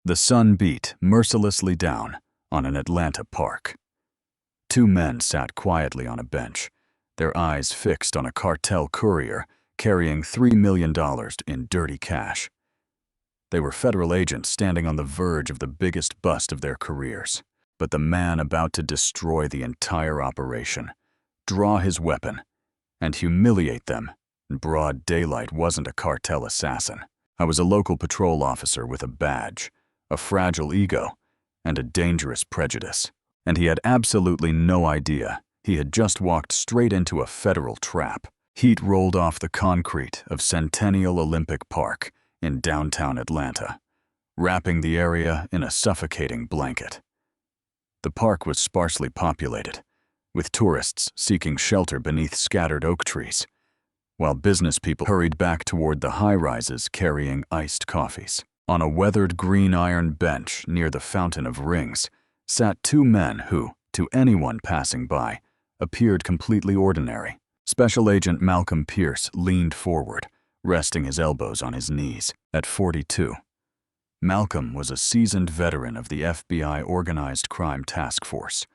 The sun beat mercilessly down on an Atlanta park. Two men sat quietly on a bench, their eyes fixed on a cartel courier carrying $3 million in dirty cash. They were federal agents standing on the verge of the biggest bust of their careers. But the man about to destroy the entire operation, draw his weapon, and humiliate them in broad daylight wasn't a cartel assassin. I was a local patrol officer with a badge, a fragile ego, and a dangerous prejudice. And he had absolutely no idea he had just walked straight into a federal trap. Heat rolled off the concrete of Centennial Olympic Park in downtown Atlanta, wrapping the area in a suffocating blanket. The park was sparsely populated, with tourists seeking shelter beneath scattered oak trees, while business people hurried back toward the high-rises carrying iced coffees. On a weathered green iron bench near the Fountain of Rings sat two men who, to anyone passing by, appeared completely ordinary. Special Agent Malcolm Pierce leaned forward, resting his elbows on his knees. At 42, Malcolm was a seasoned veteran of the FBI Organized Crime Task Force.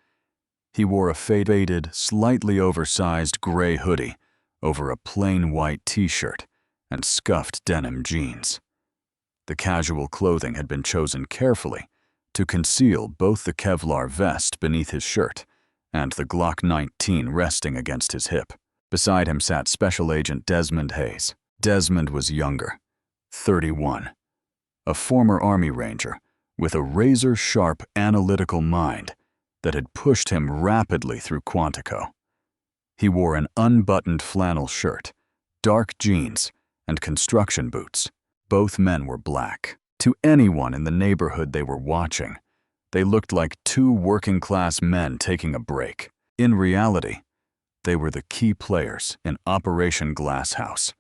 He wore a faded, slightly oversized gray hoodie over a plain white t-shirt and scuffed denim jeans. The casual clothing had been chosen carefully to conceal both the Kevlar vest beneath his shirt and the Glock 19 resting against his hip. Beside him sat Special Agent Desmond Hayes. Desmond was younger, 31. A former Army Ranger with a razor-sharp analytical mind that had pushed him rapidly through Quantico. He wore an unbuttoned flannel shirt, dark jeans, and construction boots. Both men were black. To anyone in the neighborhood they were watching, they looked like two working-class men taking a break. In reality, they were the key players in Operation Glasshouse,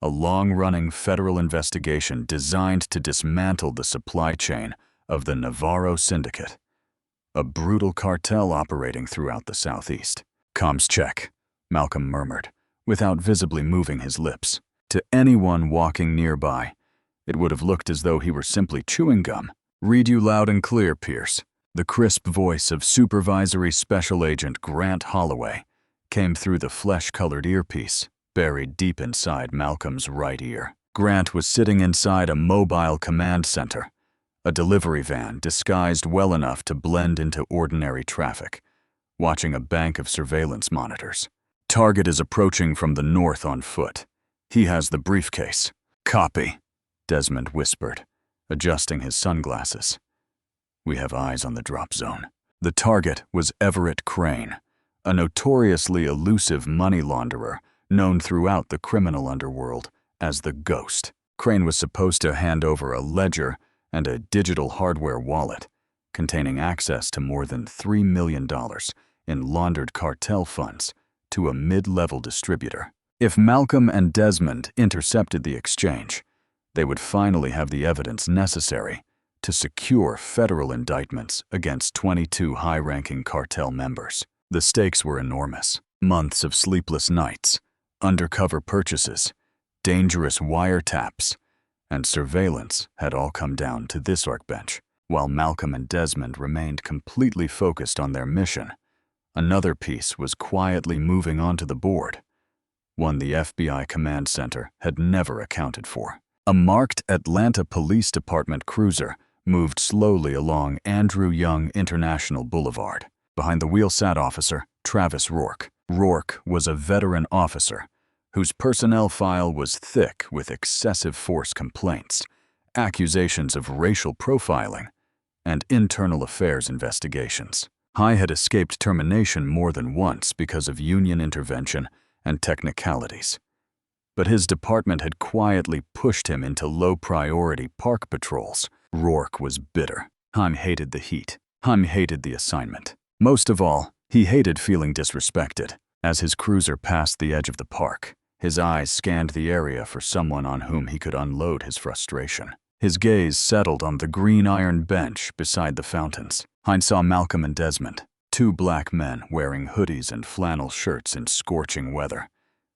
a long-running federal investigation designed to dismantle the supply chain of the Navarro Syndicate, a brutal cartel operating throughout the Southeast. "Comms check," Malcolm murmured, without visibly moving his lips. To anyone walking nearby, it would have looked as though he were simply chewing gum. "Read you loud and clear, Pierce." The crisp voice of Supervisory Special Agent Grant Holloway came through the flesh-colored earpiece buried deep inside Malcolm's right ear. Grant was sitting inside a mobile command center, a delivery van disguised well enough to blend into ordinary traffic, watching a bank of surveillance monitors. "Target is approaching from the north on foot. He has the briefcase." "Copy," Desmond whispered, adjusting his sunglasses. "We have eyes on the drop zone." The target was Everett Crane, a notoriously elusive money launderer known throughout the criminal underworld as the Ghost. Crane was supposed to hand over a ledger and a digital hardware wallet containing access to more than $3 million in laundered cartel funds to a mid-level distributor. If Malcolm and Desmond intercepted the exchange, they would finally have the evidence necessary to secure federal indictments against 22 high-ranking cartel members. The stakes were enormous. Months of sleepless nights, undercover purchases, dangerous wiretaps, and surveillance had all come down to this workbench. While Malcolm and Desmond remained completely focused on their mission, another piece was quietly moving onto the board, one the FBI command center had never accounted for. A marked Atlanta Police Department cruiser moved slowly along Andrew Young International Boulevard. Behind the wheel sat Officer Travis Rourke. Rourke was a veteran officer whose personnel file was thick with excessive force complaints, accusations of racial profiling, and internal affairs investigations. High had escaped termination more than once because of union intervention and technicalities. But his department had quietly pushed him into low-priority park patrols. Rourke was bitter. Heim hated the heat. Heim hated the assignment. Most of all, he hated feeling disrespected. As his cruiser passed the edge of the park, his eyes scanned the area for someone on whom he could unload his frustration. His gaze settled on the green iron bench beside the fountains. Heim saw Malcolm and Desmond, two black men wearing hoodies and flannel shirts in scorching weather,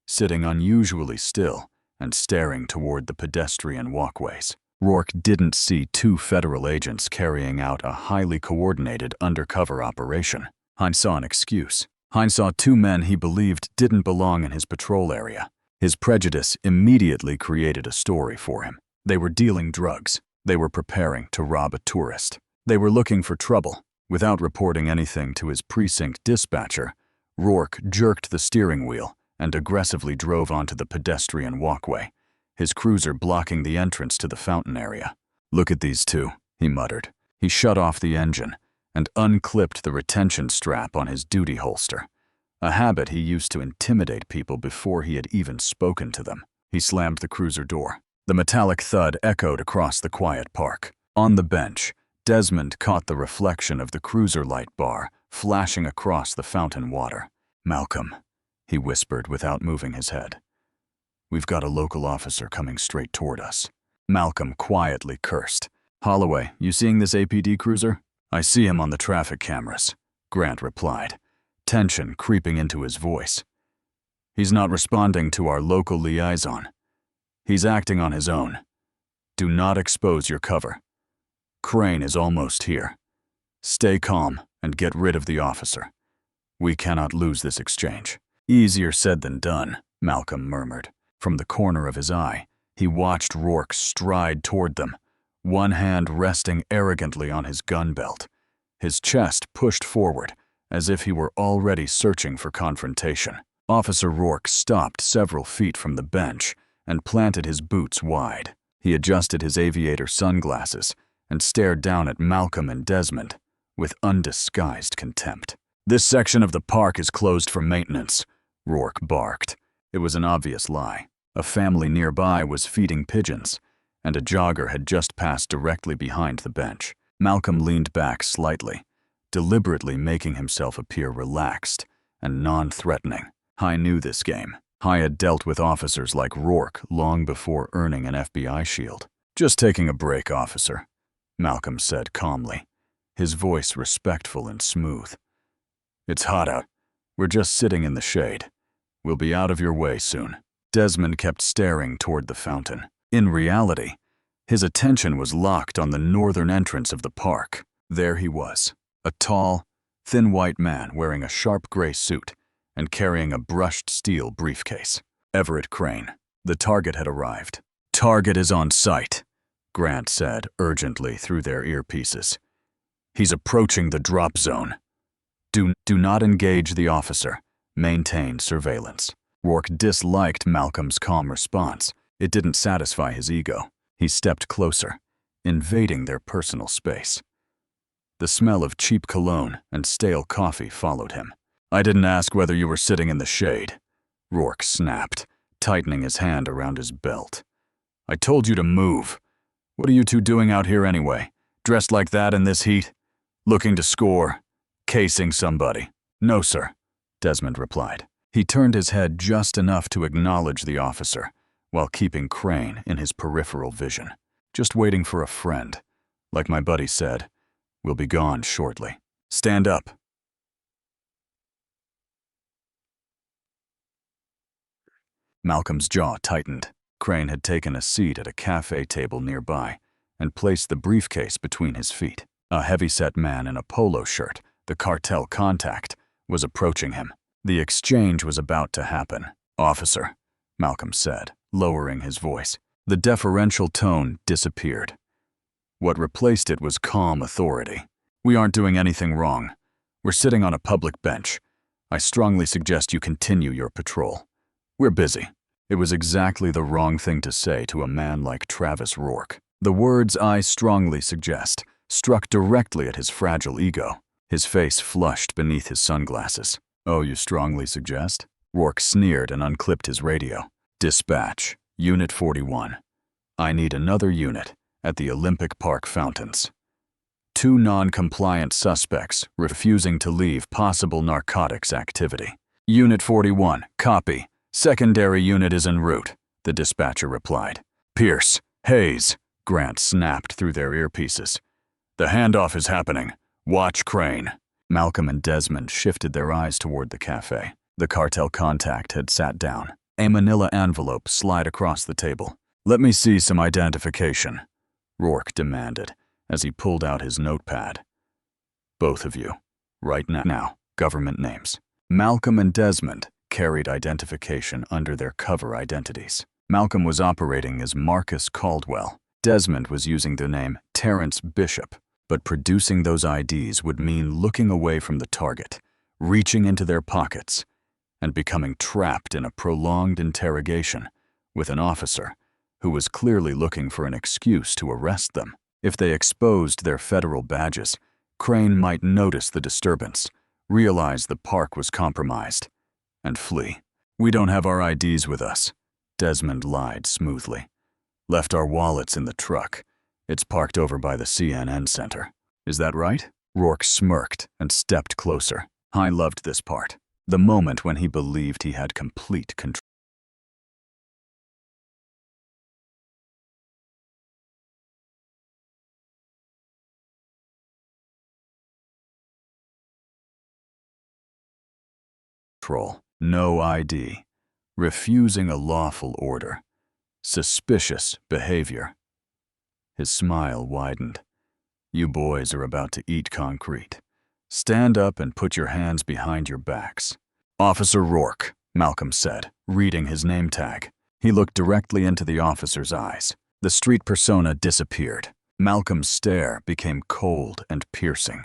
sitting unusually still and staring toward the pedestrian walkways. Rourke didn't see two federal agents carrying out a highly coordinated undercover operation. Hines saw an excuse. Hines saw two men he believed didn't belong in his patrol area. His prejudice immediately created a story for him. They were dealing drugs. They were preparing to rob a tourist. They were looking for trouble. Without reporting anything to his precinct dispatcher, Rourke jerked the steering wheel and aggressively drove onto the pedestrian walkway, his cruiser blocking the entrance to the fountain area. "Look at these two," he muttered. He shut off the engine and unclipped the retention strap on his duty holster, a habit he used to intimidate people before he had even spoken to them. He slammed the cruiser door. The metallic thud echoed across the quiet park. On the bench, Desmond caught the reflection of the cruiser light bar flashing across the fountain water. "Malcolm," he whispered without moving his head. "We've got a local officer coming straight toward us." Malcolm quietly cursed. "Holloway, you seeing this APD cruiser?" "I see him on the traffic cameras," Grant replied, tension creeping into his voice. "He's not responding to our local liaison. He's acting on his own. Do not expose your cover. Crane is almost here. Stay calm and get rid of the officer. We cannot lose this exchange." "Easier said than done," Malcolm murmured. From the corner of his eye, he watched Rourke stride toward them, one hand resting arrogantly on his gun belt, his chest pushed forward as if he were already searching for confrontation. Officer Rourke stopped several feet from the bench and planted his boots wide. He adjusted his aviator sunglasses and stared down at Malcolm and Desmond with undisguised contempt. "This section of the park is closed for maintenance," Rourke barked. It was an obvious lie. A family nearby was feeding pigeons, and a jogger had just passed directly behind the bench. Malcolm leaned back slightly, deliberately making himself appear relaxed and non-threatening. High knew this game. High had dealt with officers like Rourke long before earning an FBI shield. "Just taking a break, officer," Malcolm said calmly, his voice respectful and smooth. "It's hot out. We're just sitting in the shade. We'll be out of your way soon." Desmond kept staring toward the fountain. In reality, his attention was locked on the northern entrance of the park. There he was, a tall, thin white man wearing a sharp gray suit and carrying a brushed steel briefcase. Everett Crane. The target had arrived. "Target is on sight," Grant said urgently through their earpieces. "He's approaching the drop zone. Do not engage the officer. Maintain surveillance." Rourke disliked Malcolm's calm response. It didn't satisfy his ego. He stepped closer, invading their personal space. The smell of cheap cologne and stale coffee followed him. "I didn't ask whether you were sitting in the shade," Rourke snapped, tightening his hand around his belt. "I told you to move. What are you two doing out here anyway? Dressed like that in this heat? Looking to score? Casing somebody?" "No, sir," Desmond replied. He turned his head just enough to acknowledge the officer, while keeping Crane in his peripheral vision. "Just waiting for a friend. Like my buddy said, we'll be gone shortly. Stand up." Malcolm's jaw tightened. Crane had taken a seat at a cafe table nearby and placed the briefcase between his feet. A heavyset man in a polo shirt, the cartel contact, was approaching him. The exchange was about to happen. "Officer," Malcolm said, lowering his voice. The deferential tone disappeared. What replaced it was calm authority. "We aren't doing anything wrong. We're sitting on a public bench. I strongly suggest you continue your patrol. We're busy." It was exactly the wrong thing to say to a man like Travis Rourke. The words "I strongly suggest" struck directly at his fragile ego. His face flushed beneath his sunglasses. "Oh, you strongly suggest?" Rourke sneered and unclipped his radio. "Dispatch, Unit 41. I need another unit at the Olympic Park fountains. 2 non-compliant suspects refusing to leave possible narcotics activity." "Unit 41, copy. Secondary unit is en route," the dispatcher replied. "Pierce, Hayes," Grant snapped through their earpieces. "The handoff is happening. Watch Crane." Malcolm and Desmond shifted their eyes toward the cafe. The cartel contact had sat down. A manila envelope slid across the table. "Let me see some identification," Rourke demanded as he pulled out his notepad. Both of you, right now, government names. Malcolm and Desmond carried identification under their cover identities. Malcolm was operating as Marcus Caldwell. Desmond was using the name Terrence Bishop, but producing those IDs would mean looking away from the target, reaching into their pockets, and becoming trapped in a prolonged interrogation with an officer who was clearly looking for an excuse to arrest them. If they exposed their federal badges, Crane might notice the disturbance, realize the park was compromised, and flee. "We don't have our IDs with us," Desmond lied smoothly. "Left our wallets in the truck. It's parked over by the CNN Center. Is that right?" Rourke smirked and stepped closer. I loved this part. The moment when he believed he had complete control. No ID. Refusing a lawful order. Suspicious behavior. His smile widened. "You boys are about to eat concrete. Stand up and put your hands behind your backs." "Officer Rourke," Malcolm said, reading his name tag. He looked directly into the officer's eyes. The street persona disappeared. Malcolm's stare became cold and piercing,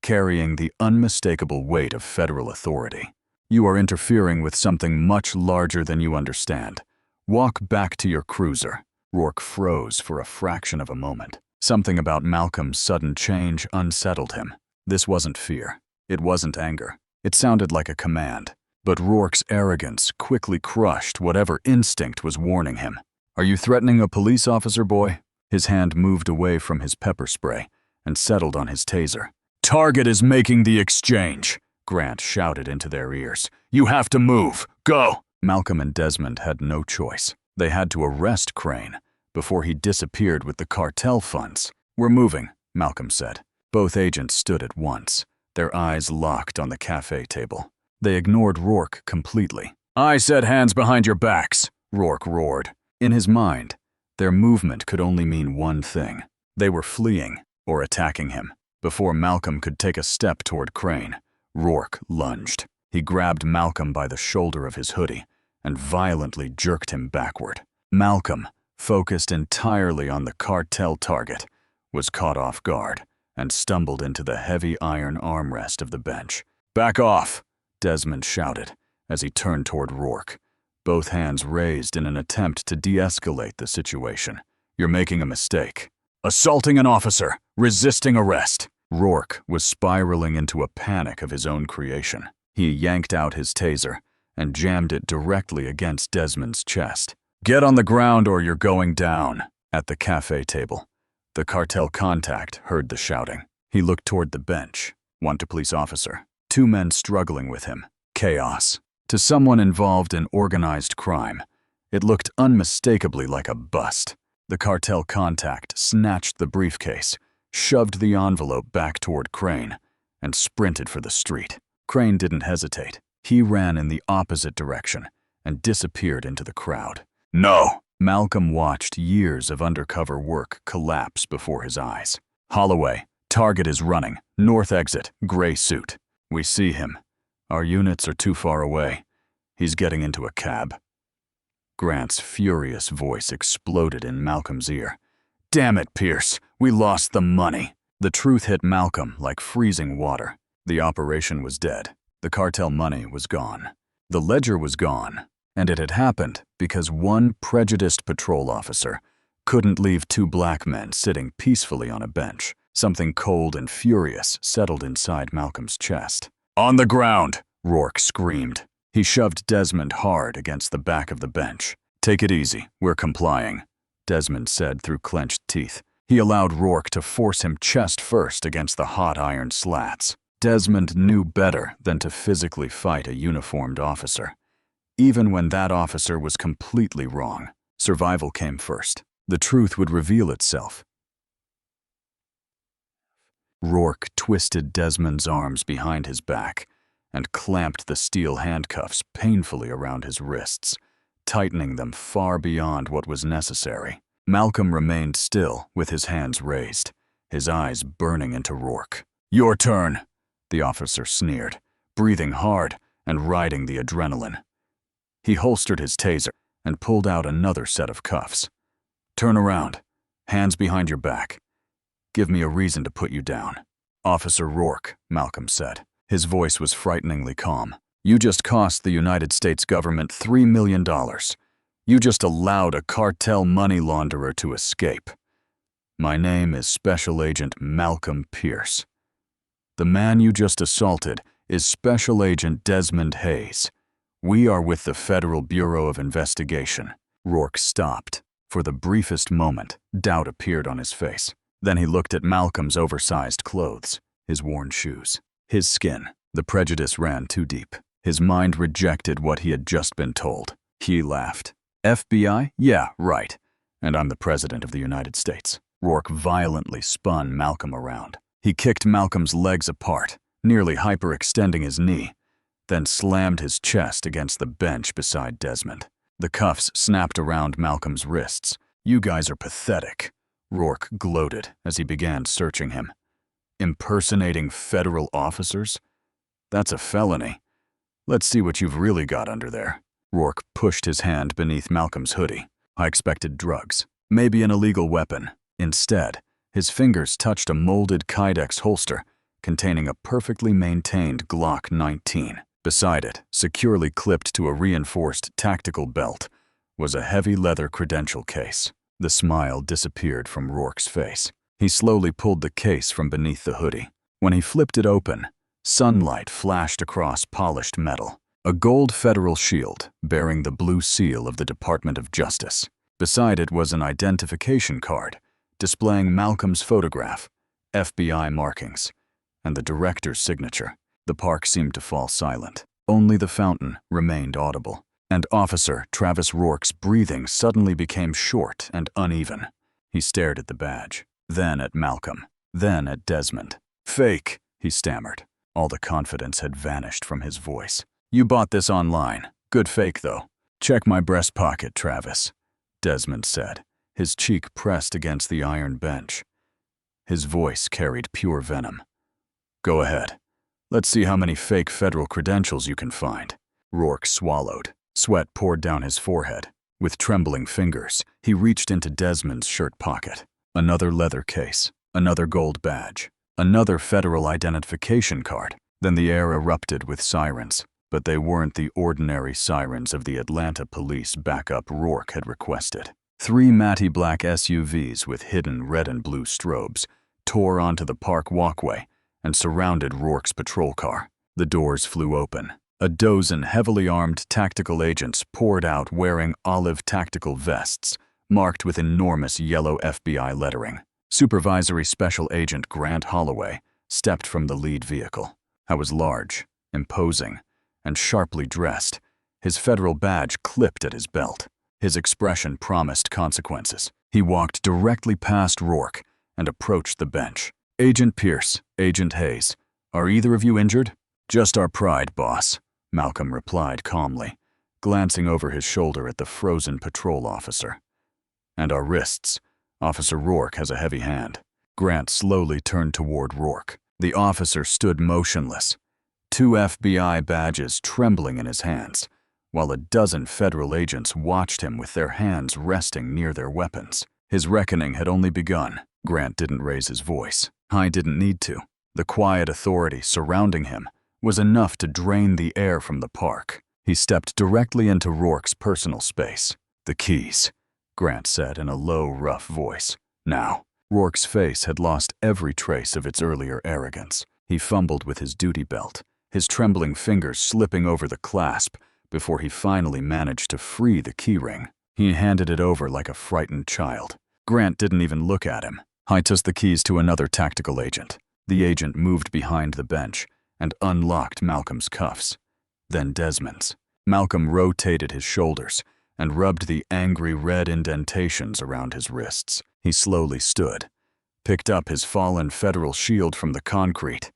carrying the unmistakable weight of federal authority. "You are interfering with something much larger than you understand. Walk back to your cruiser." Rourke froze for a fraction of a moment. Something about Malcolm's sudden change unsettled him. This wasn't fear. It wasn't anger. It sounded like a command. But Rourke's arrogance quickly crushed whatever instinct was warning him. "Are you threatening a police officer, boy?" His hand moved away from his pepper spray and settled on his taser. "Target is making the exchange," Grant shouted into their ears. "You have to move. Go!" Malcolm and Desmond had no choice. They had to arrest Crane before he disappeared with the cartel funds. "We're moving," Malcolm said. Both agents stood at once, their eyes locked on the cafe table. They ignored Rourke completely. "I said hands behind your backs," Rourke roared. In his mind, their movement could only mean one thing. They were fleeing or attacking him. Before Malcolm could take a step toward Crane, Rourke lunged. He grabbed Malcolm by the shoulder of his hoodie and violently jerked him backward. Malcolm, focused entirely on the cartel target, was caught off guard and stumbled into the heavy iron armrest of the bench. "Back off!" Desmond shouted as he turned toward Rourke, both hands raised in an attempt to de-escalate the situation. "You're making a mistake. Assaulting an officer, resisting arrest." Rourke was spiraling into a panic of his own creation. He yanked out his taser and jammed it directly against Desmond's chest. "Get on the ground or you're going down." At the cafe table, the cartel contact heard the shouting. He looked toward the bench. One to police officer. Two men struggling with him. Chaos. To someone involved in organized crime, it looked unmistakably like a bust. The cartel contact snatched the briefcase, shoved the envelope back toward Crane, and sprinted for the street. Crane didn't hesitate. He ran in the opposite direction and disappeared into the crowd. "No!" Malcolm watched years of undercover work collapse before his eyes. "Holloway, target is running. North exit, gray suit. We see him. Our units are too far away. He's getting into a cab." Grant's furious voice exploded in Malcolm's ear. "Damn it, Pierce, we lost the money." The truth hit Malcolm like freezing water. The operation was dead. The cartel money was gone. The ledger was gone, and it had happened because one prejudiced patrol officer couldn't leave two black men sitting peacefully on a bench. Something cold and furious settled inside Malcolm's chest. "On the ground!" Rourke screamed. He shoved Desmond hard against the back of the bench. "Take it easy, we're complying," Desmond said through clenched teeth. He allowed Rourke to force him chest first against the hot iron slats. Desmond knew better than to physically fight a uniformed officer. Even when that officer was completely wrong, survival came first. The truth would reveal itself. Rourke twisted Desmond's arms behind his back and clamped the steel handcuffs painfully around his wrists, tightening them far beyond what was necessary. Malcolm remained still, with his hands raised, his eyes burning into Rourke. "Your turn," the officer sneered, breathing hard and riding the adrenaline. He holstered his taser and pulled out another set of cuffs. "Turn around, hands behind your back. Give me a reason to put you down." "Officer Rourke," Malcolm said. His voice was frighteningly calm. "You just cost the United States government $3 million. You just allowed a cartel money launderer to escape. My name is Special Agent Malcolm Pierce. The man you just assaulted is Special Agent Desmond Hayes. We are with the Federal Bureau of Investigation." Rourke stopped. For the briefest moment, doubt appeared on his face. Then he looked at Malcolm's oversized clothes, his worn shoes, his skin. The prejudice ran too deep. His mind rejected what he had just been told. He laughed. "FBI? Yeah, right. And I'm the President of the United States." Rourke violently spun Malcolm around. He kicked Malcolm's legs apart, nearly hyperextending his knee, then slammed his chest against the bench beside Desmond. The cuffs snapped around Malcolm's wrists. "You guys are pathetic," Rourke gloated as he began searching him. "Impersonating federal officers? That's a felony. Let's see what you've really got under there." Rourke pushed his hand beneath Malcolm's hoodie. "I expected drugs, maybe an illegal weapon." Instead, his fingers touched a molded Kydex holster containing a perfectly maintained Glock 19. Beside it, securely clipped to a reinforced tactical belt, was a heavy leather credential case. The smile disappeared from Rourke's face. He slowly pulled the case from beneath the hoodie. When he flipped it open, sunlight flashed across polished metal. A gold federal shield bearing the blue seal of the Department of Justice. Beside it was an identification card displaying Malcolm's photograph, FBI markings, and the director's signature. The park seemed to fall silent. Only the fountain remained audible, and Officer Travis Rourke's breathing suddenly became short and uneven. He stared at the badge, then at Malcolm, then at Desmond. "Fake," he stammered. All the confidence had vanished from his voice. "You bought this online. Good fake, though." "Check my breast pocket, Travis," Desmond said, his cheek pressed against the iron bench. His voice carried pure venom. "Go ahead. Let's see how many fake federal credentials you can find." Rourke swallowed. Sweat poured down his forehead. With trembling fingers, he reached into Desmond's shirt pocket. Another leather case, another gold badge, another federal identification card. Then the air erupted with sirens, but they weren't the ordinary sirens of the Atlanta police backup Rourke had requested. 3 matty black SUVs with hidden red and blue strobes tore onto the park walkway and surrounded Rourke's patrol car. The doors flew open. A dozen heavily armed tactical agents poured out wearing olive tactical vests, marked with enormous yellow FBI lettering. Supervisory Special Agent Grant Holloway stepped from the lead vehicle. He was large, imposing, and sharply dressed, his federal badge clipped at his belt. His expression promised consequences. He walked directly past Rourke and approached the bench. "Agent Pierce, Agent Hayes, are either of you injured?" "Just our pride, boss," Malcolm replied calmly, glancing over his shoulder at the frozen patrol officer. "And our wrists. Officer Rourke has a heavy hand." Grant slowly turned toward Rourke. The officer stood motionless, 2 FBI badges trembling in his hands, while a dozen federal agents watched him with their hands resting near their weapons. His reckoning had only begun. Grant didn't raise his voice. He didn't need to. The quiet authority surrounding him was enough to drain the air from the park. He stepped directly into Rourke's personal space. "The keys," Grant said in a low, rough voice. "Now." Rourke's face had lost every trace of its earlier arrogance. He fumbled with his duty belt, his trembling fingers slipping over the clasp before he finally managed to free the keyring. He handed it over like a frightened child. Grant didn't even look at him. He tossed the keys to another tactical agent. The agent moved behind the bench and unlocked Malcolm's cuffs, then Desmond's. Malcolm rotated his shoulders and rubbed the angry red indentations around his wrists. He slowly stood, picked up his fallen federal shield from the concrete,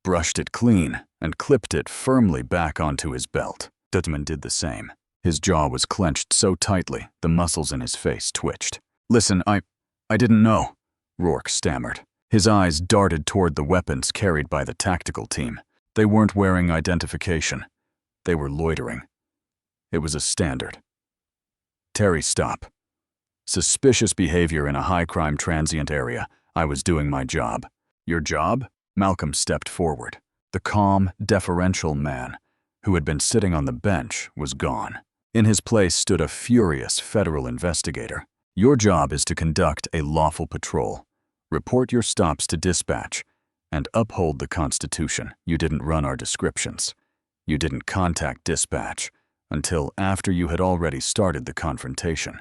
brushed it clean, and clipped it firmly back onto his belt. Desmond did the same. His jaw was clenched so tightly the muscles in his face twitched. Listen, I didn't know, Rourke stammered. His eyes darted toward the weapons carried by the tactical team. They weren't wearing identification. They were loitering. It was a standard. Terry, stop. Suspicious behavior in a high-crime transient area. I was doing my job. Your job? Malcolm stepped forward. The calm, deferential man, who had been sitting on the bench, was gone. In his place stood a furious federal investigator. Your job is to conduct a lawful patrol, report your stops to dispatch, and uphold the Constitution. You didn't run our descriptions. You didn't contact dispatch until after you had already started the confrontation.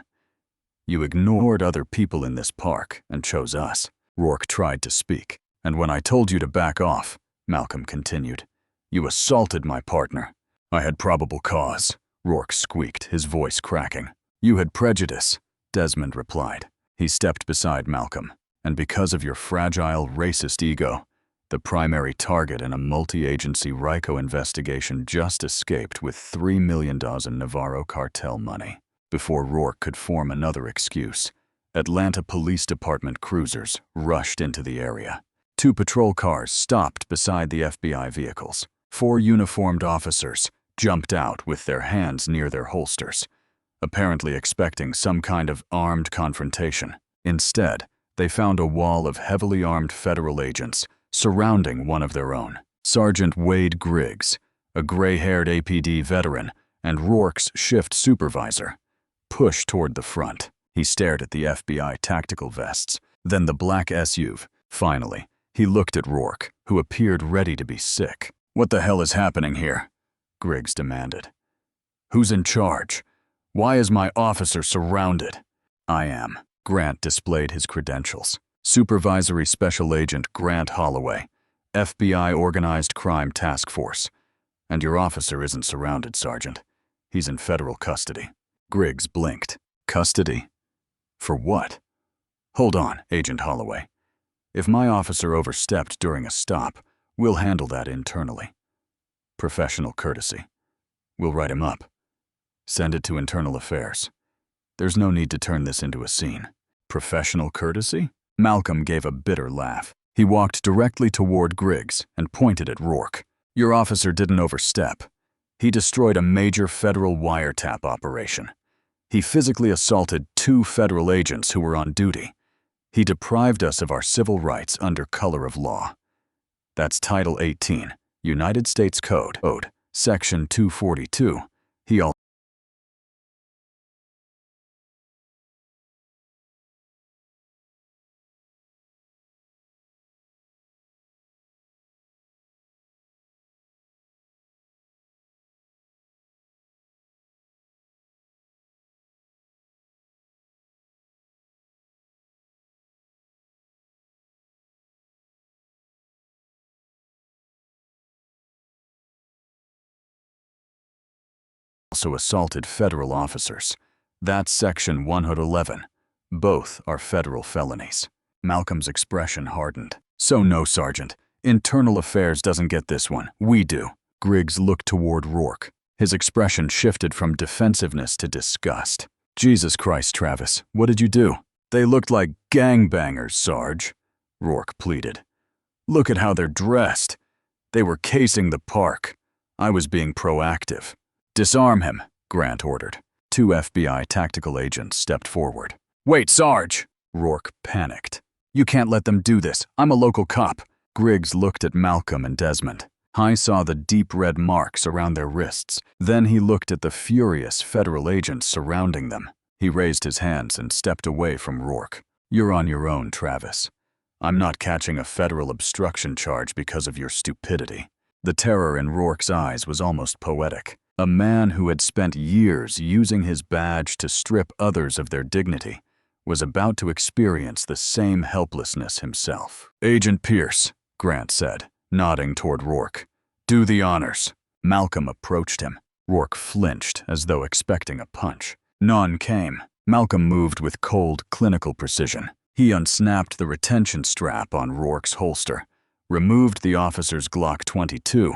You ignored other people in this park and chose us. Rourke tried to speak. And when I told you to back off, Malcolm continued, you assaulted my partner. I had probable cause, Rourke squeaked, his voice cracking. You had prejudice, Desmond replied. He stepped beside Malcolm. And because of your fragile, racist ego, the primary target in a multi-agency RICO investigation just escaped with $3 million in Navarro cartel money. Before Rourke could form another excuse, Atlanta Police Department cruisers rushed into the area. 2 patrol cars stopped beside the FBI vehicles. 4 uniformed officers jumped out with their hands near their holsters, apparently expecting some kind of armed confrontation. Instead, they found a wall of heavily armed federal agents surrounding one of their own. Sergeant Wade Griggs, a gray-haired APD veteran and Rourke's shift supervisor, pushed toward the front. He stared at the FBI tactical vests, then the black SUV. Finally, he looked at Rourke, who appeared ready to be sick. What the hell is happening here? Griggs demanded. Who's in charge? Why is my officer surrounded? I am. Grant displayed his credentials. Supervisory Special Agent Grant Holloway, FBI Organized Crime Task Force. And your officer isn't surrounded, Sergeant. He's in federal custody. Griggs blinked. Custody? For what? Hold on, Agent Holloway. If my officer overstepped during a stop, we'll handle that internally. Professional courtesy. We'll write him up. Send it to Internal Affairs. There's no need to turn this into a scene. Professional courtesy? Malcolm gave a bitter laugh. He walked directly toward Griggs and pointed at Rourke. Your officer didn't overstep. He destroyed a major federal wiretap operation. He physically assaulted 2 federal agents who were on duty. He deprived us of our civil rights under color of law. That's Title 18, United States Code, Section 242. He also assaulted federal officers. That's Section 111. Both are federal felonies. Malcolm's expression hardened. So no, Sergeant. Internal Affairs doesn't get this one. We do. Griggs looked toward Rourke. His expression shifted from defensiveness to disgust. Jesus Christ, Travis, what did you do? They looked like gangbangers, Sarge, Rourke pleaded. Look at how they're dressed. They were casing the park. I was being proactive. Disarm him, Grant ordered. 2 FBI tactical agents stepped forward. Wait, Sarge! Rourke panicked. You can't let them do this. I'm a local cop. Griggs looked at Malcolm and Desmond. I saw the deep red marks around their wrists. Then he looked at the furious federal agents surrounding them. He raised his hands and stepped away from Rourke. You're on your own, Travis. I'm not catching a federal obstruction charge because of your stupidity. The terror in Rourke's eyes was almost poetic. A man who had spent years using his badge to strip others of their dignity was about to experience the same helplessness himself. Agent Pierce, Grant said, nodding toward Rourke. Do the honors. Malcolm approached him. Rourke flinched as though expecting a punch. None came. Malcolm moved with cold, clinical precision. He unsnapped the retention strap on Rourke's holster, removed the officer's Glock 22,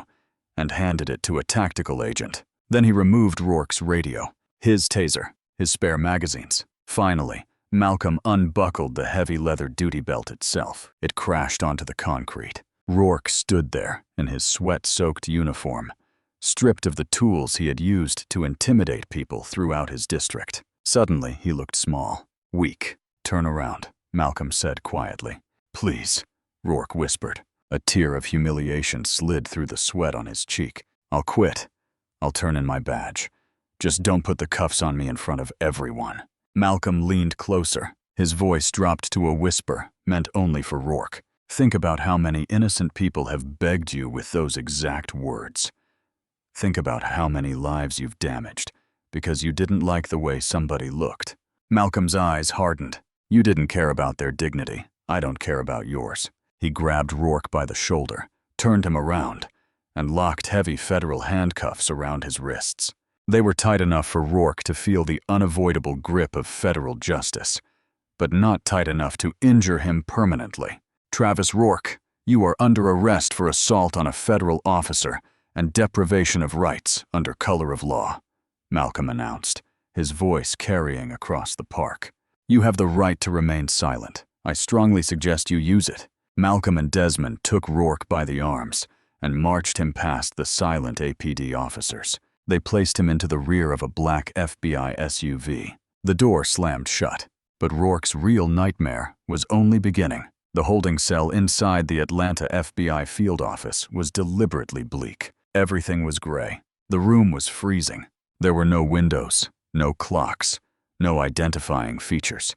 and handed it to a tactical agent. Then he removed Rourke's radio, his taser, his spare magazines. Finally, Malcolm unbuckled the heavy leather duty belt itself. It crashed onto the concrete. Rourke stood there in his sweat-soaked uniform, stripped of the tools he had used to intimidate people throughout his district. Suddenly, he looked small, weak. "Turn around," Malcolm said quietly. "Please," Rourke whispered. A tear of humiliation slid through the sweat on his cheek. "I'll quit. I'll turn in my badge. Just don't put the cuffs on me in front of everyone." Malcolm leaned closer. His voice dropped to a whisper, meant only for Rourke. "Think about how many innocent people have begged you with those exact words. Think about how many lives you've damaged because you didn't like the way somebody looked." Malcolm's eyes hardened. "You didn't care about their dignity. I don't care about yours." He grabbed Rourke by the shoulder, turned him around, and locked heavy federal handcuffs around his wrists. They were tight enough for Rourke to feel the unavoidable grip of federal justice, but not tight enough to injure him permanently. "Travis Rourke, you are under arrest for assault on a federal officer and deprivation of rights under color of law," Malcolm announced, his voice carrying across the park. "You have the right to remain silent. I strongly suggest you use it." Malcolm and Desmond took Rourke by the arms and marched him past the silent APD officers. They placed him into the rear of a black FBI SUV. The door slammed shut, but Rourke's real nightmare was only beginning. The holding cell inside the Atlanta FBI field office was deliberately bleak. Everything was gray. The room was freezing. There were no windows, no clocks, no identifying features.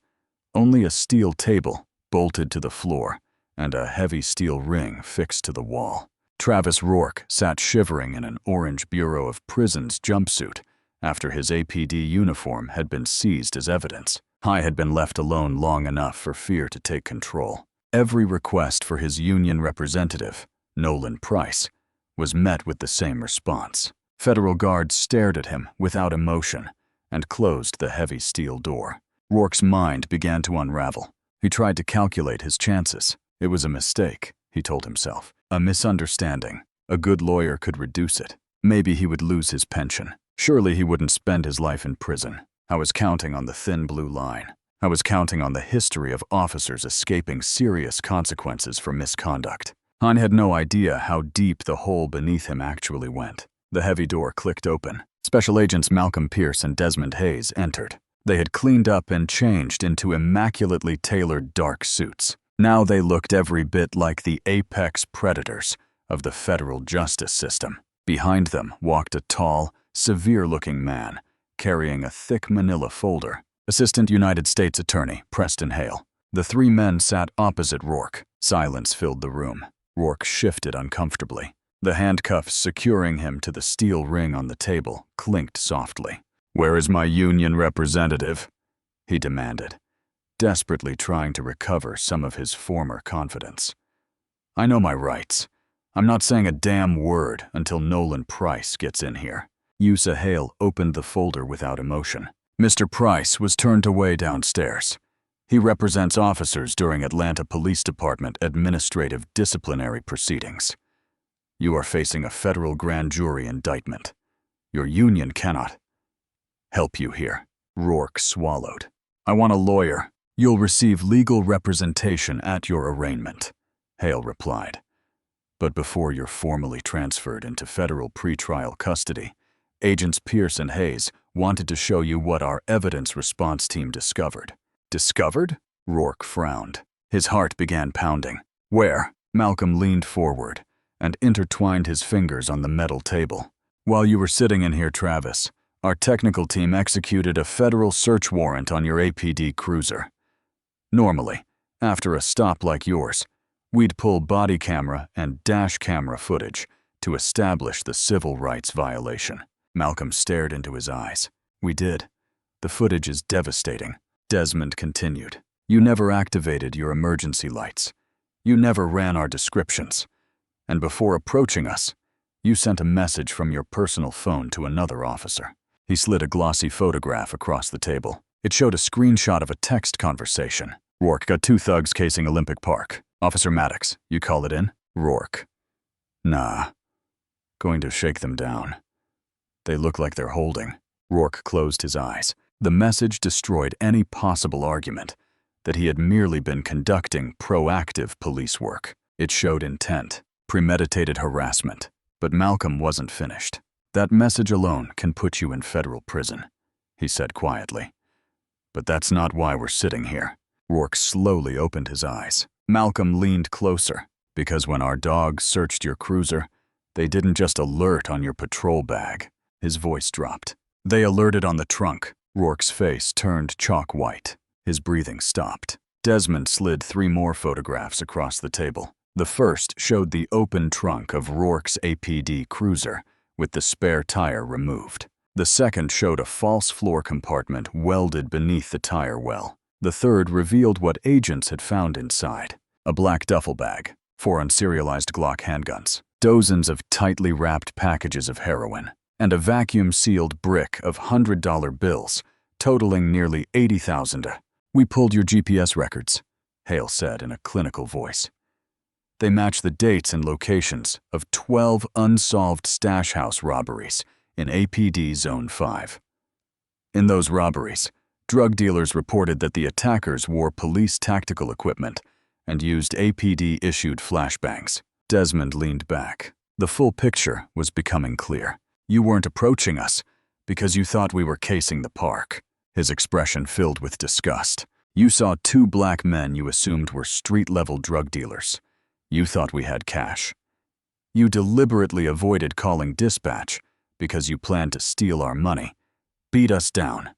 Only a steel table bolted to the floor and a heavy steel ring fixed to the wall. Travis Rourke sat shivering in an orange Bureau of Prisons jumpsuit after his APD uniform had been seized as evidence. He had been left alone long enough for fear to take control. Every request for his union representative, Nolan Price, was met with the same response. Federal guards stared at him without emotion and closed the heavy steel door. Rourke's mind began to unravel. He tried to calculate his chances. It was a mistake, he told himself. A misunderstanding. A good lawyer could reduce it. Maybe he would lose his pension. Surely he wouldn't spend his life in prison. I was counting on the thin blue line. I was counting on the history of officers escaping serious consequences for misconduct. Han had no idea how deep the hole beneath him actually went. The heavy door clicked open. Special Agents Malcolm Pierce and Desmond Hayes entered. They had cleaned up and changed into immaculately tailored dark suits. Now they looked every bit like the apex predators of the federal justice system. Behind them walked a tall, severe-looking man carrying a thick manila folder. Assistant United States Attorney Preston Hale. The three men sat opposite Rourke. Silence filled the room. Rourke shifted uncomfortably. The handcuffs securing him to the steel ring on the table clinked softly. "Where is my union representative?" he demanded, desperately trying to recover some of his former confidence. "I know my rights. I'm not saying a damn word until Nolan Price gets in here." Yusa Hale opened the folder without emotion. "Mr. Price was turned away downstairs. He represents officers during Atlanta Police Department administrative disciplinary proceedings. You are facing a federal grand jury indictment. Your union cannot help you here." Rourke swallowed. "I want a lawyer. You'll receive legal representation at your arraignment," Hale replied. "But before you're formally transferred into federal pretrial custody, Agents Pierce and Hayes wanted to show you what our evidence response team discovered." "Discovered?" Rourke frowned. His heart began pounding. "Where?" Malcolm leaned forward and intertwined his fingers on the metal table. "While you were sitting in here, Travis, our technical team executed a federal search warrant on your APD cruiser. Normally, after a stop like yours, we'd pull body camera and dash camera footage to establish the civil rights violation." Malcolm stared into his eyes. "We did. The footage is devastating." Desmond continued. "You never activated your emergency lights. You never ran our descriptions. And before approaching us, you sent a message from your personal phone to another officer." He slid a glossy photograph across the table. It showed a screenshot of a text conversation. "Rourke, got 2 thugs casing Olympic Park. Officer Maddox, you call it in?" Rourke. "Nah. Going to shake them down. They look like they're holding." Rourke closed his eyes. The message destroyed any possible argument that he had merely been conducting proactive police work. It showed intent, premeditated harassment. But Malcolm wasn't finished. "That message alone can put you in federal prison," he said quietly. "But that's not why we're sitting here." Rourke slowly opened his eyes. Malcolm leaned closer. "Because when our dogs searched your cruiser, they didn't just alert on your patrol bag." His voice dropped. "They alerted on the trunk." Rourke's face turned chalk white. His breathing stopped. Desmond slid 3 more photographs across the table. The first showed the open trunk of Rourke's APD cruiser, with the spare tire removed. The second showed a false floor compartment welded beneath the tire well. The third revealed what agents had found inside: a black duffel bag, 4 unserialized Glock handguns, dozens of tightly wrapped packages of heroin, and a vacuum-sealed brick of $100 bills, totaling nearly $80,000. "We pulled your GPS records," Hale said in a clinical voice. "They match the dates and locations of 12 unsolved stash house robberies in APD Zone 5. In those robberies, drug dealers reported that the attackers wore police tactical equipment and used APD-issued flashbangs." Desmond leaned back. The full picture was becoming clear. "You weren't approaching us because you thought we were casing the park." His expression filled with disgust. "You saw 2 black men you assumed were street-level drug dealers. You thought we had cash. You deliberately avoided calling dispatch because you planned to steal our money, beat us down,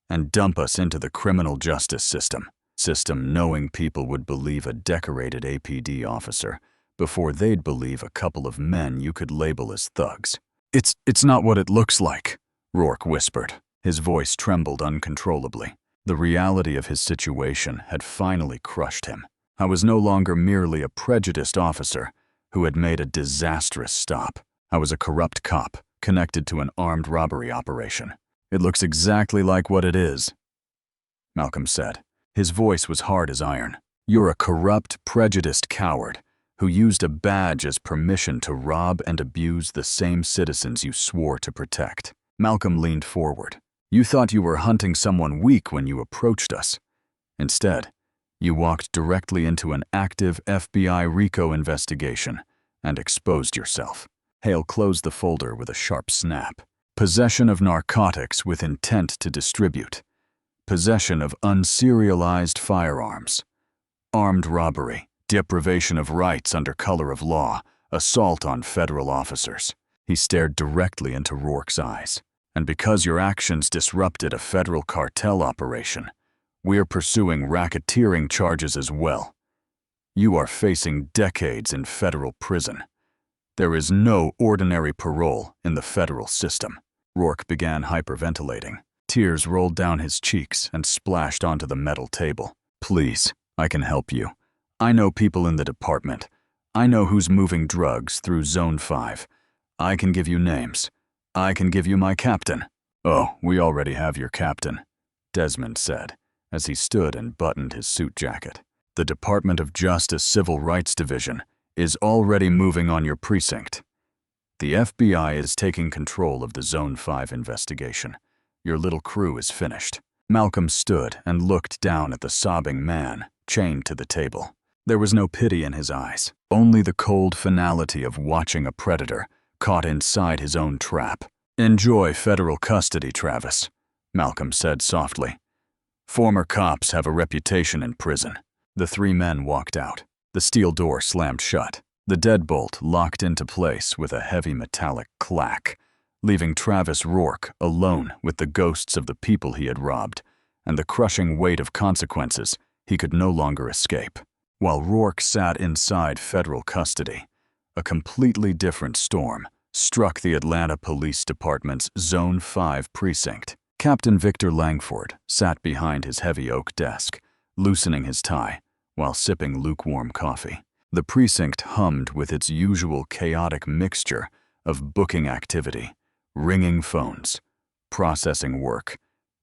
and dump us into the criminal justice system, knowing people would believe a decorated APD officer before they'd believe a couple of men you could label as thugs." It's not what it looks like," Rourke whispered. His voice trembled uncontrollably. The reality of his situation had finally crushed him. "I was no longer merely a prejudiced officer who had made a disastrous stop. I was a corrupt cop connected to an armed robbery operation." "It looks exactly like what it is," Malcolm said. His voice was hard as iron. "You're a corrupt, prejudiced coward who used a badge as permission to rob and abuse the same citizens you swore to protect." Malcolm leaned forward. "You thought you were hunting someone weak when you approached us. Instead, you walked directly into an active FBI RICO investigation and exposed yourself." Hale closed the folder with a sharp snap. "Possession of narcotics with intent to distribute. Possession of unserialized firearms. Armed robbery. Deprivation of rights under color of law. Assault on federal officers." He stared directly into Rourke's eyes. "And because your actions disrupted a federal cartel operation, we're pursuing racketeering charges as well. You are facing decades in federal prison. There is no ordinary parole in the federal system." Rourke began hyperventilating. Tears rolled down his cheeks and splashed onto the metal table. "Please, I can help you. I know people in the department. I know who's moving drugs through Zone 5. I can give you names. I can give you my captain." "Oh, we already have your captain," Desmond said, as he stood and buttoned his suit jacket. "The Department of Justice Civil Rights Division is already moving on your precinct. The FBI is taking control of the Zone 5 investigation. Your little crew is finished." Malcolm stood and looked down at the sobbing man chained to the table. There was no pity in his eyes, only the cold finality of watching a predator caught inside his own trap. "Enjoy federal custody, Travis," Malcolm said softly. "Former cops have a reputation in prison." The 3 men walked out. The steel door slammed shut. The deadbolt locked into place with a heavy metallic clack, leaving Travis Rourke alone with the ghosts of the people he had robbed and the crushing weight of consequences he could no longer escape. While Rourke sat inside federal custody, a completely different storm struck the Atlanta Police Department's Zone 5 precinct. Captain Victor Langford sat behind his heavy oak desk, loosening his tie while sipping lukewarm coffee. The precinct hummed with its usual chaotic mixture of booking activity, ringing phones, processing work,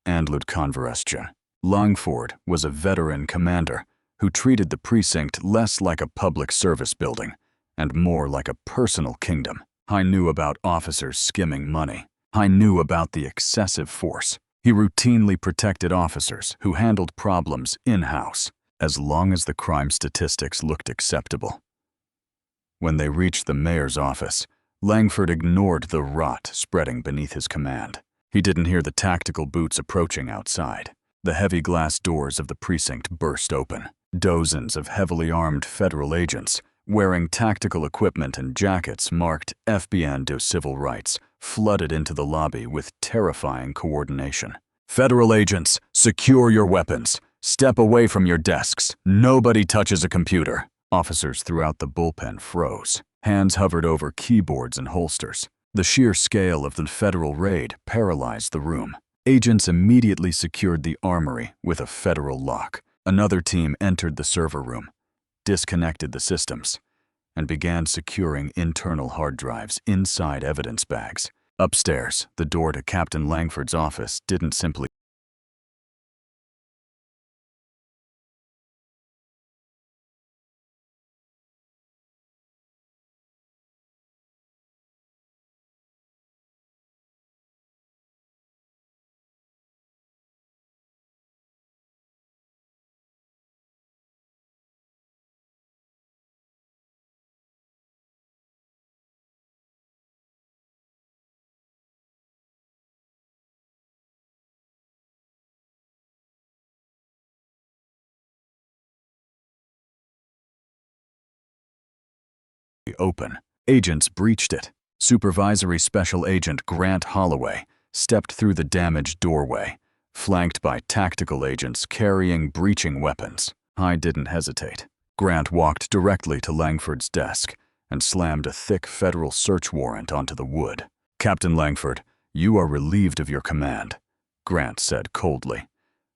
and conversation. Langford was a veteran commander who treated the precinct less like a public service building and more like a personal kingdom. I knew about officers skimming money. I knew about the excessive force. He routinely protected officers who handled problems in-house, as long as the crime statistics looked acceptable. When they reached the mayor's office, Langford ignored the rot spreading beneath his command. He didn't hear the tactical boots approaching outside. The heavy glass doors of the precinct burst open. Dozens of heavily armed federal agents, wearing tactical equipment and jackets marked FBI de Civil Rights, flooded into the lobby with terrifying coordination. "Federal agents, secure your weapons. Step away from your desks. Nobody touches a computer." Officers throughout the bullpen froze. Hands hovered over keyboards and holsters. The sheer scale of the federal raid paralyzed the room. Agents immediately secured the armory with a federal lock. Another team entered the server room, disconnected the systems, and began securing internal hard drives inside evidence bags. Upstairs, the door to Captain Langford's office didn't simply open. Agents breached it. Supervisory Special Agent Grant Holloway stepped through the damaged doorway, flanked by tactical agents carrying breaching weapons. I didn't hesitate. Grant walked directly to Langford's desk and slammed a thick federal search warrant onto the wood. "Captain Langford, you are relieved of your command," Grant said coldly.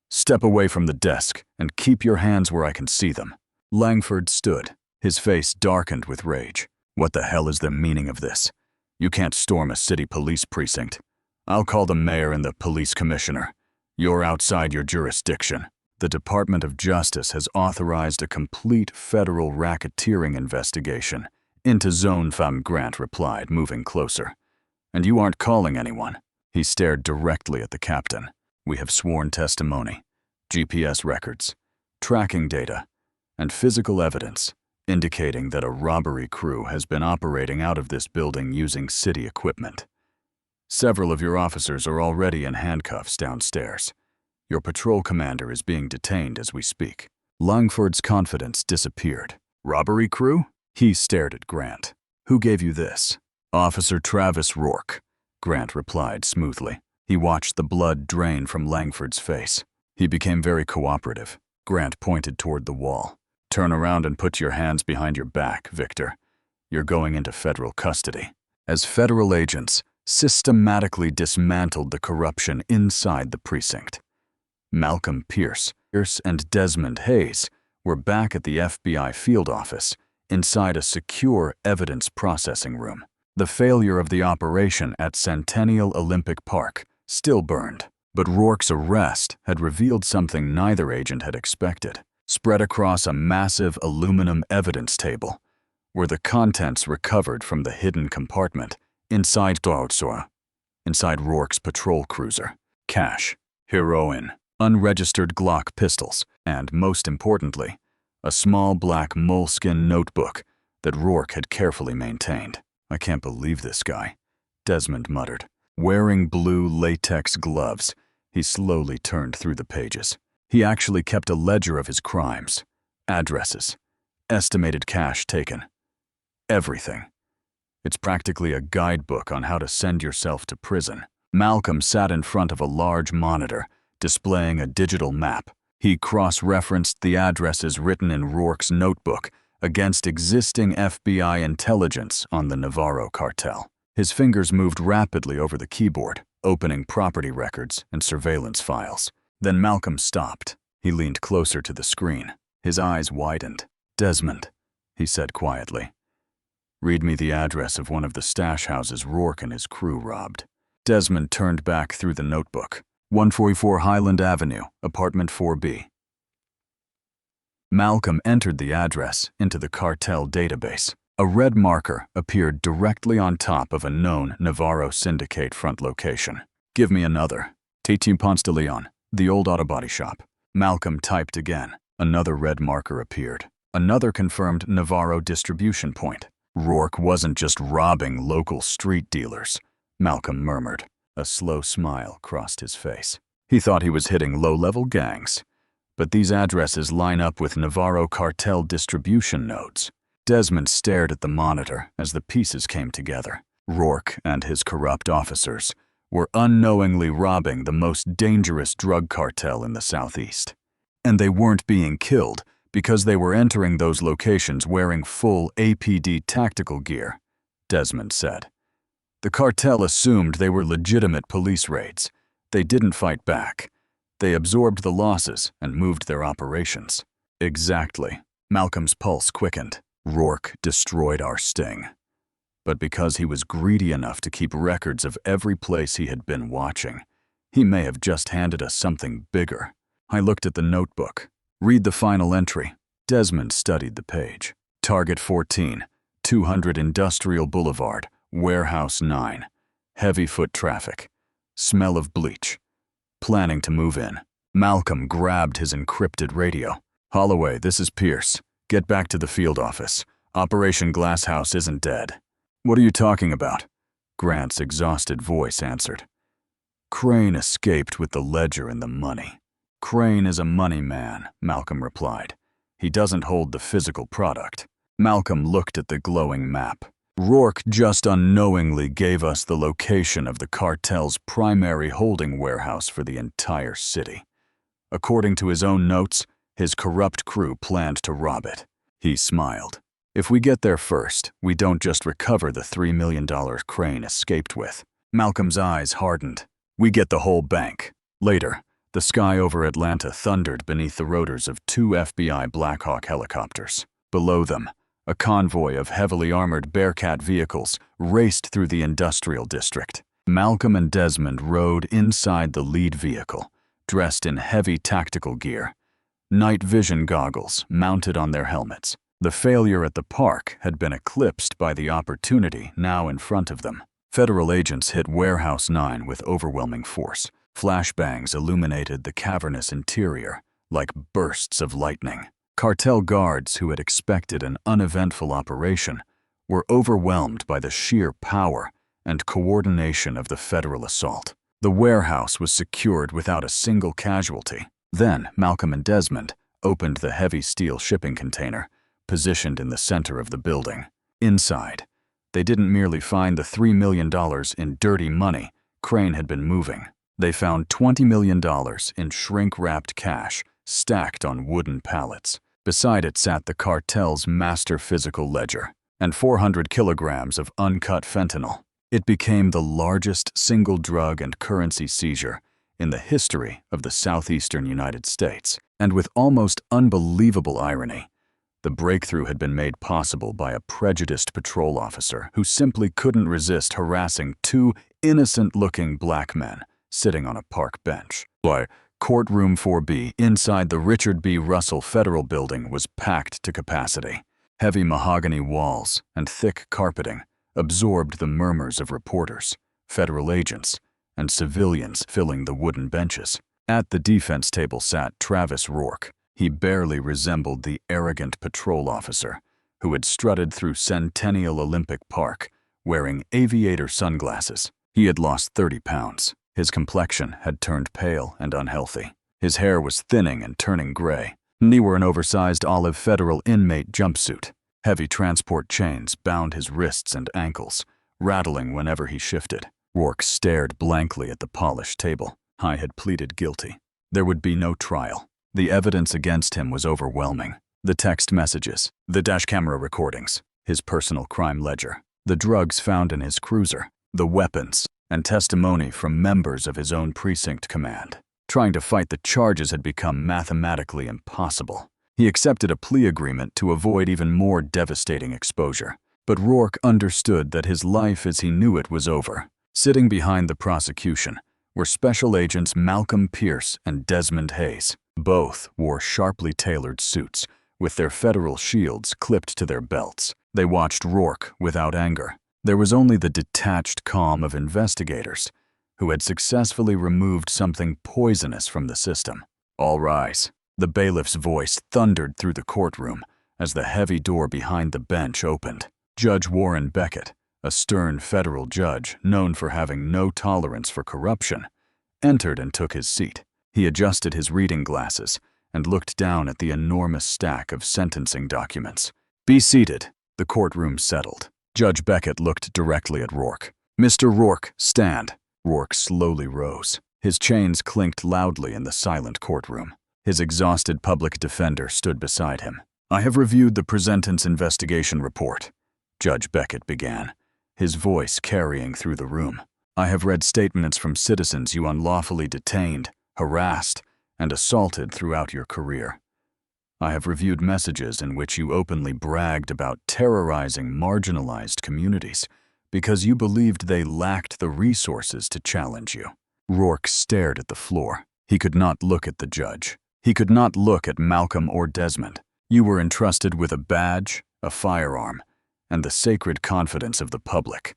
"Step away from the desk and keep your hands where I can see them." Langford stood, his face darkened with rage. "What the hell is the meaning of this? You can't storm a city police precinct. I'll call the mayor and the police commissioner. You're outside your jurisdiction." The Department of Justice has authorized a complete federal racketeering investigation into Zone Femme, Grant replied, moving closer. "And you aren't calling anyone." He stared directly at the captain. "We have sworn testimony, GPS records, tracking data, and physical evidence indicating that a robbery crew has been operating out of this building using city equipment. Several of your officers are already in handcuffs downstairs. Your patrol commander is being detained as we speak." Langford's confidence disappeared. "Robbery crew?" He stared at Grant. "Who gave you this?" "Officer Travis Rourke," Grant replied smoothly. He watched the blood drain from Langford's face. He became very cooperative. Grant pointed toward the wall. "Turn around and put your hands behind your back, Victor. You're going into federal custody." As federal agents systematically dismantled the corruption inside the precinct, Malcolm Pierce and Desmond Hayes were back at the FBI field office inside a secure evidence processing room. The failure of the operation at Centennial Olympic Park still burned, but Rourke's arrest had revealed something neither agent had expected. Spread across a massive aluminum evidence table were the contents recovered from the hidden compartment inside Rourke's patrol cruiser: cash, heroine, unregistered Glock pistols, and, most importantly, a small black moleskin notebook that Rourke had carefully maintained. "I can't believe this guy," Desmond muttered. Wearing blue latex gloves, he slowly turned through the pages. He actually kept a ledger of his crimes, addresses, estimated cash taken, everything. It's practically a guidebook on how to send yourself to prison. Malcolm sat in front of a large monitor, displaying a digital map. He cross-referenced the addresses written in Rourke's notebook against existing FBI intelligence on the Navarro cartel. His fingers moved rapidly over the keyboard, opening property records and surveillance files. Then Malcolm stopped. He leaned closer to the screen. His eyes widened. "Desmond," he said quietly, "read me the address of one of the stash houses Rourke and his crew robbed." Desmond turned back through the notebook. 144 Highland Avenue, apartment 4B. Malcolm entered the address into the cartel database. A red marker appeared directly on top of a known Navarro syndicate front location. "Give me another," Tetim Ponce de Leon, the old auto body shop. Malcolm typed again. Another red marker appeared. Another confirmed Navarro distribution point. Rourke wasn't just robbing local street dealers, Malcolm murmured. A slow smile crossed his face. He thought he was hitting low-level gangs. But these addresses line up with Navarro cartel distribution nodes. Desmond stared at the monitor as the pieces came together. Rourke and his corrupt officers were unknowingly robbing the most dangerous drug cartel in the Southeast. And they weren't being killed because they were entering those locations wearing full APD tactical gear, Desmond said. The cartel assumed they were legitimate police raids. They didn't fight back. They absorbed the losses and moved their operations. Exactly. Malcolm's pulse quickened. Rourke destroyed our sting. But because he was greedy enough to keep records of every place he had been watching, he may have just handed us something bigger. I looked at the notebook. Read the final entry. Desmond studied the page. Target 14, 200 Industrial Boulevard, Warehouse 9. Heavy foot traffic. Smell of bleach. Planning to move in. Malcolm grabbed his encrypted radio. Holloway, this is Pierce. Get back to the field office. Operation Glasshouse isn't dead. What are you talking about? Grant's exhausted voice answered. Crane escaped with the ledger and the money. Crane is a money man, Malcolm replied. He doesn't hold the physical product. Malcolm looked at the glowing map. Rourke just unknowingly gave us the location of the cartel's primary holding warehouse for the entire city. According to his own notes, his corrupt crew planned to rob it. He smiled. If we get there first, we don't just recover the $3 million Crane escaped with. Malcolm's eyes hardened. We get the whole bank. Later, the sky over Atlanta thundered beneath the rotors of 2 FBI Black Hawk helicopters. Below them, a convoy of heavily armored Bearcat vehicles raced through the industrial district. Malcolm and Desmond rode inside the lead vehicle, dressed in heavy tactical gear, night vision goggles mounted on their helmets. The failure at the park had been eclipsed by the opportunity now in front of them. Federal agents hit Warehouse 9 with overwhelming force. Flashbangs illuminated the cavernous interior like bursts of lightning. Cartel guards who had expected an uneventful operation were overwhelmed by the sheer power and coordination of the federal assault. The warehouse was secured without a single casualty. Then Malcolm and Desmond opened the heavy steel shipping container, positioned in the center of the building. Inside, they didn't merely find the $3 million in dirty money Crane had been moving. They found $20 million in shrink-wrapped cash stacked on wooden pallets. Beside it sat the cartel's master physical ledger and 400 kilograms of uncut fentanyl. It became the largest single drug and currency seizure in the history of the southeastern United States. And with almost unbelievable irony, the breakthrough had been made possible by a prejudiced patrol officer who simply couldn't resist harassing 2 innocent-looking black men sitting on a park bench. Why, Courtroom 4B inside the Richard B. Russell Federal Building was packed to capacity. Heavy mahogany walls and thick carpeting absorbed the murmurs of reporters, federal agents, and civilians filling the wooden benches. At the defense table sat Travis Rourke. He barely resembled the arrogant patrol officer who had strutted through Centennial Olympic Park wearing aviator sunglasses. He had lost 30 pounds. His complexion had turned pale and unhealthy. His hair was thinning and turning gray. He wore an oversized olive federal inmate jumpsuit. Heavy transport chains bound his wrists and ankles, rattling whenever he shifted. Rourke stared blankly at the polished table. I had pleaded guilty. There would be no trial. The evidence against him was overwhelming. The text messages, the dash camera recordings, his personal crime ledger, the drugs found in his cruiser, the weapons, and testimony from members of his own precinct command. Trying to fight the charges had become mathematically impossible. He accepted a plea agreement to avoid even more devastating exposure. But Rourke understood that his life as he knew it was over. Sitting behind the prosecution were Special Agents Malcolm Pierce and Desmond Hayes. Both wore sharply tailored suits, with their federal shields clipped to their belts. They watched Rourke without anger. There was only the detached calm of investigators who had successfully removed something poisonous from the system. "All rise." The bailiff's voice thundered through the courtroom as the heavy door behind the bench opened. Judge Warren Beckett, a stern federal judge known for having no tolerance for corruption, entered and took his seat. He adjusted his reading glasses and looked down at the enormous stack of sentencing documents. "Be seated." The courtroom settled. Judge Beckett looked directly at Rourke. "Mr. Rourke, stand." Rourke slowly rose. His chains clinked loudly in the silent courtroom. His exhausted public defender stood beside him. "I have reviewed the presentence investigation report," Judge Beckett began, his voice carrying through the room. "I have read statements from citizens you unlawfully detained, harassed, and assaulted throughout your career. I have reviewed messages in which you openly bragged about terrorizing marginalized communities because you believed they lacked the resources to challenge you." Rourke stared at the floor. He could not look at the judge. He could not look at Malcolm or Desmond. "You were entrusted with a badge, a firearm, and the sacred confidence of the public,"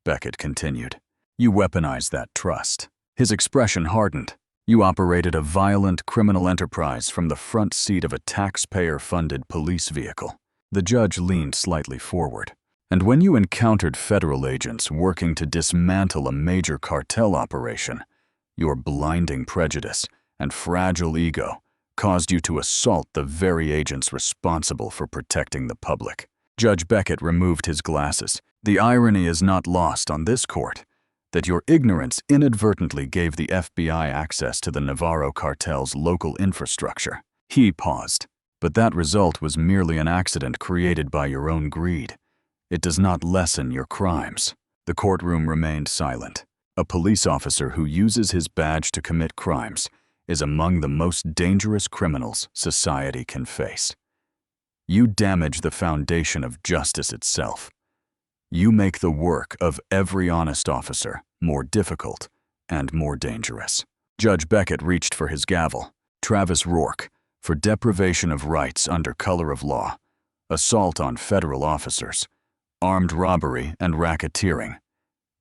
Beckett continued. "You weaponized that trust." His expression hardened. "You operated a violent criminal enterprise from the front seat of a taxpayer-funded police vehicle." The judge leaned slightly forward. "And when you encountered federal agents working to dismantle a major cartel operation, your blinding prejudice and fragile ego caused you to assault the very agents responsible for protecting the public." Judge Beckett removed his glasses. "The irony is not lost on this court that your ignorance inadvertently gave the FBI access to the Navarro cartel's local infrastructure." He paused. "But that result was merely an accident created by your own greed. It does not lessen your crimes." The courtroom remained silent. A police officer who uses his badge to commit crimes is among the most dangerous criminals society can face. You damage the foundation of justice itself. You make the work of every honest officer more difficult and more dangerous. Judge Beckett reached for his gavel. "Travis Rourke, for deprivation of rights under color of law, assault on federal officers, armed robbery and racketeering.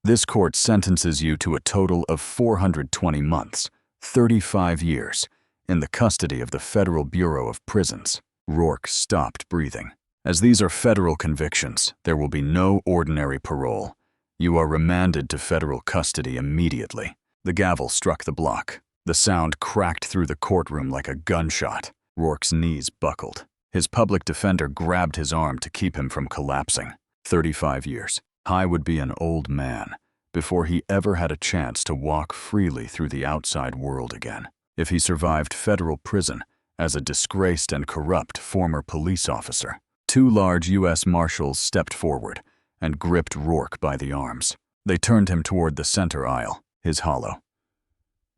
This court sentences you to a total of 420 months, 35 years, in the custody of the Federal Bureau of Prisons." Rourke stopped breathing. "As these are federal convictions, there will be no ordinary parole. You are remanded to federal custody immediately." The gavel struck the block. The sound cracked through the courtroom like a gunshot. Rourke's knees buckled. His public defender grabbed his arm to keep him from collapsing. 35 years. He would be an old man before he ever had a chance to walk freely through the outside world again. If he survived federal prison as a disgraced and corrupt former police officer. Two large U.S. Marshals stepped forward and gripped Rourke by the arms. They turned him toward the center aisle, his hollow.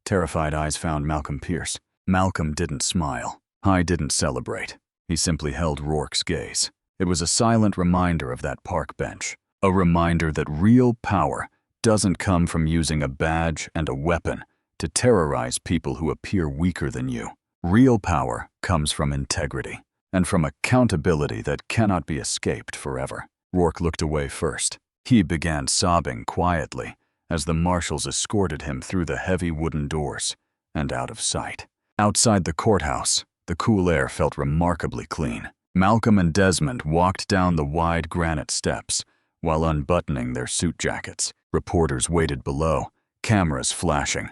Terrified eyes found Malcolm Pierce. Malcolm didn't smile. He didn't celebrate. He simply held Rourke's gaze. It was a silent reminder of that park bench. A reminder that real power doesn't come from using a badge and a weapon to terrorize people who appear weaker than you. Real power comes from integrity and from accountability that cannot be escaped forever. Rourke looked away first. He began sobbing quietly as the marshals escorted him through the heavy wooden doors and out of sight. Outside the courthouse, the cool air felt remarkably clean. Malcolm and Desmond walked down the wide granite steps while unbuttoning their suit jackets. Reporters waited below, cameras flashing.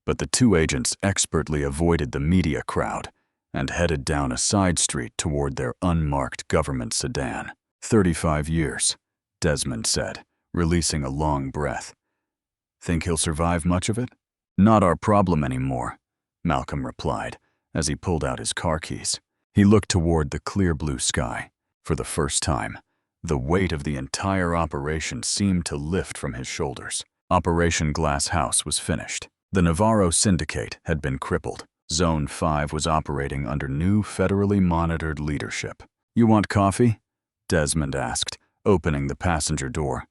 But the two agents expertly avoided the media crowd and headed down a side street toward their unmarked government sedan. 35 years, Desmond said, releasing a long breath. "Think he'll survive much of it?" "Not our problem anymore," Malcolm replied as he pulled out his car keys. He looked toward the clear blue sky. For the first time, the weight of the entire operation seemed to lift from his shoulders. Operation Glass House was finished. The Navarro Syndicate had been crippled. Zone 5 was operating under new federally monitored leadership. "You want coffee?" Desmond asked, opening the passenger door.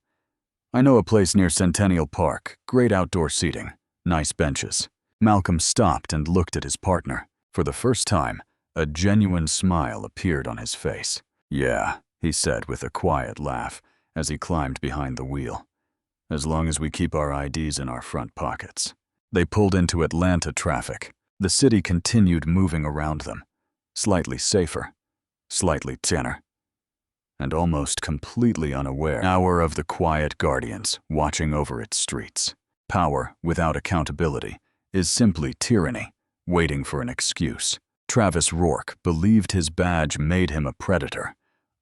"I know a place near Centennial Park. Great outdoor seating. Nice benches." Malcolm stopped and looked at his partner. For the first time, a genuine smile appeared on his face. "Yeah," he said with a quiet laugh as he climbed behind the wheel. as long as we keep our IDs in our front pockets. They pulled into Atlanta traffic. The city continued moving around them, slightly safer, slightly thinner, and almost completely unaware. Hour of the quiet guardians watching over its streets. Power without accountability is simply tyranny, waiting for an excuse. Travis Rourke believed his badge made him a predator,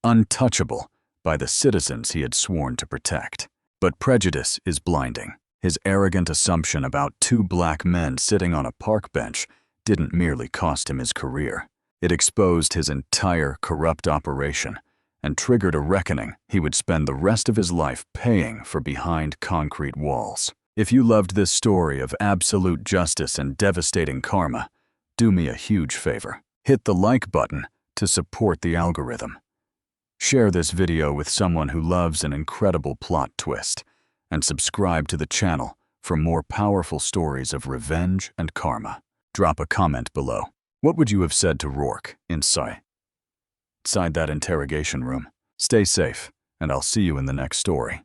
untouchable by the citizens he had sworn to protect. But prejudice is blinding. His arrogant assumption about two black men sitting on a park bench didn't merely cost him his career. It exposed his entire corrupt operation and triggered a reckoning he would spend the rest of his life paying for behind concrete walls. If you loved this story of absolute justice and devastating karma, do me a huge favor. Hit the like button to support the algorithm. Share this video with someone who loves an incredible plot twist, and subscribe to the channel for more powerful stories of revenge and karma. Drop a comment below. What would you have said to Rourke inside that interrogation room? Stay safe, and I'll see you in the next story.